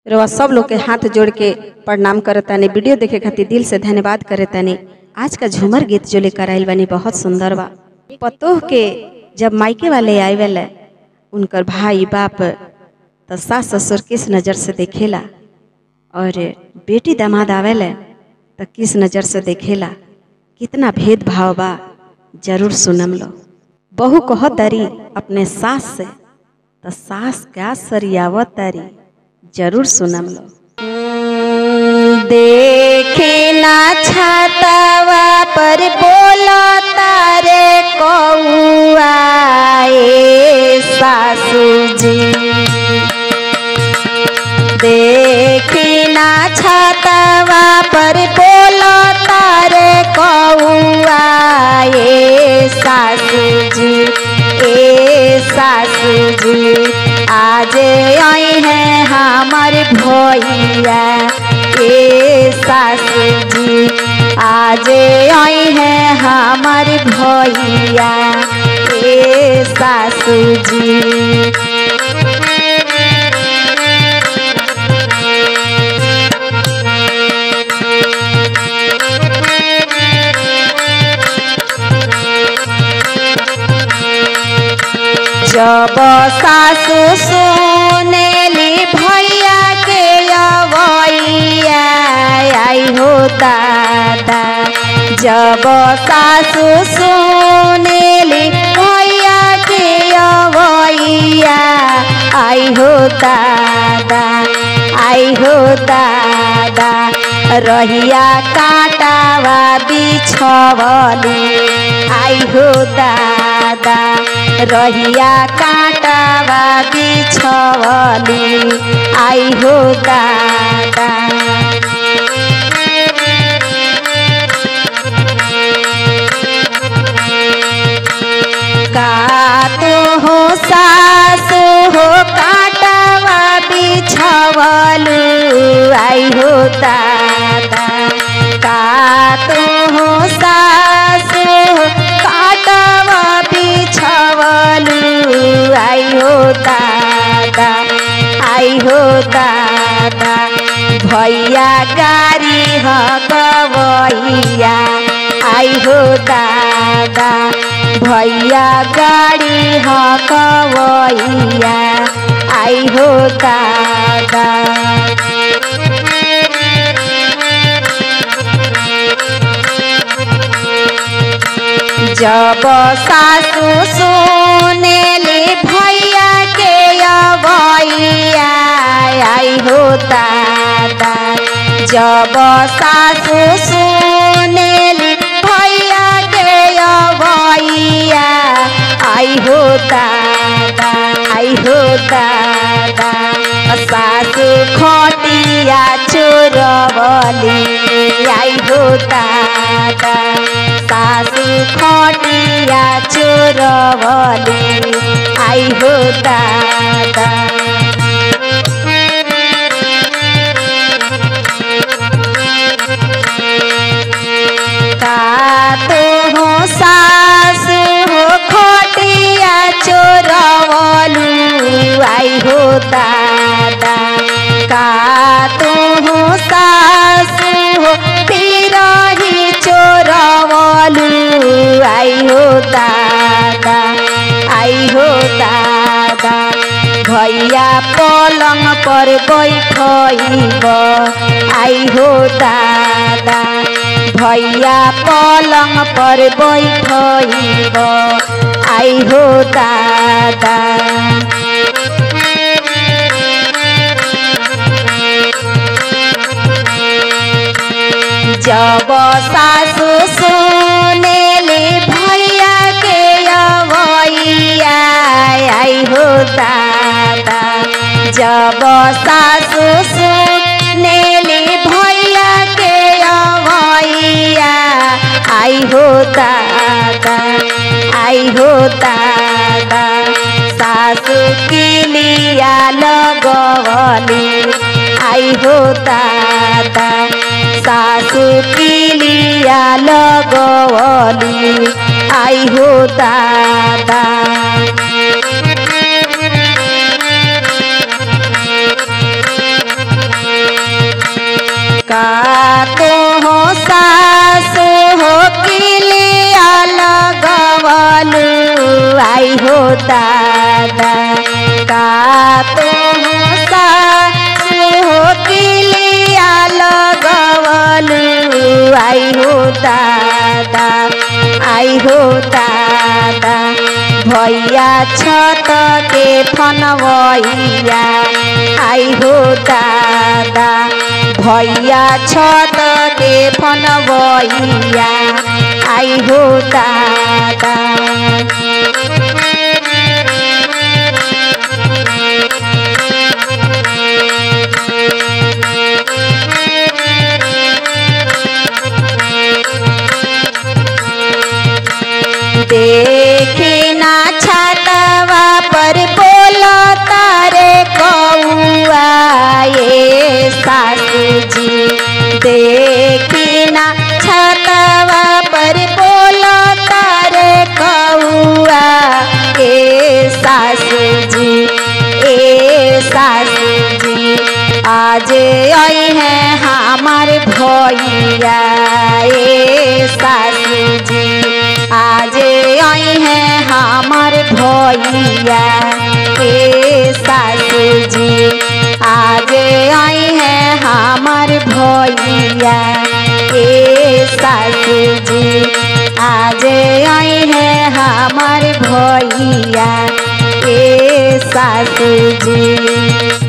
रवा सब लोग के हाथ जोड़ के प्रणाम करतानी। वीडियो देखे खातिर दिल से धन्यवाद करतानी। आज का झूमर गीत जो लेकर आइल बानी बहुत सुंदर बा। पतोह के जब मायके वाले आए वाले उनकर भाई बाप तो सास ससुर किस नज़र से देखेला और बेटी दामाद आवेले तो किस नज़र से देखेला, कितना भेदभाव बा जरूर सुनम लो। बहू कह तारी अपने सास से तो सास क्या सरियावत तारी जरूर सुनम लो। देखे ना छातावा पर बोला तारे कौआ ए सासू जी, देखे ना छातावा पर बोला तारे कौआ ए सासू जी, ए सासू जी आज आई हैं हमार भैया ए सासू जी, आज आई हैं हमार भैया ए सासू जी। जब सासू सुनेली भैया के अवैया आई हो दादा, जब सासू सुनेली भैया के अवैया आई हो दादा, आई हो दादा रहिया काटावा बिछवली आई हो दादा, रहिया काटावा बिछवली आई हो दादा। का तो हो सासु हो काटावा बिछवलू आई हो दादा, का तो हो सासु हो काटावा बिछवलू आई हो दादा, आई हो दादा भैया गारी हकवैया आई हो दादा, भैया गाड़ी हकवैया आई हो दादा। जब सासू सुनेली भैया के अवैया आई हो दादा, जब सासू सुनेली भैया के अवैया आई हो दादा, आई हो दादा सासू खटिया चोरवली आई हो दादा, सासू खटिया चोरवली आई हो दादा। का तो हो सासू हो खटिया चोरवलू आई हो दादा, का तो हो सासू हो पिरही चोरवलू आई हो दादा, आई हो दादा भैया पलंग पर बैठब आई हो दादा, भैया पलंग पर बैठब आई हो दादा। जब सासू सुनेली भैया के अवैया आई हो दादा, जब सासू सुनेली भैया के अवैया आई हो दादा, आई हो दादा सासू किलिया लगवली आई हो दादा, सासू किलिया लगवली आई हो दादा। हो दादा का तुम सासु हो किलिया लगवलू आई हो दादा आई हो दादा भैया छत के फनवैया आई हो दादा भैया छत के फनवैया आई हो दादा देखी ना छतवा पर बोलो तारे कौआ ये सासू जी देखी ना छतवा पर बोलो तारे कौआ ए सासू जी आज आई है हमार भैया ए सासू जी आज आई है हमार भैया ए सासू जी आज आई है हमार भैया ए सासू जी आज आई है हमार भैया ए सासू जी।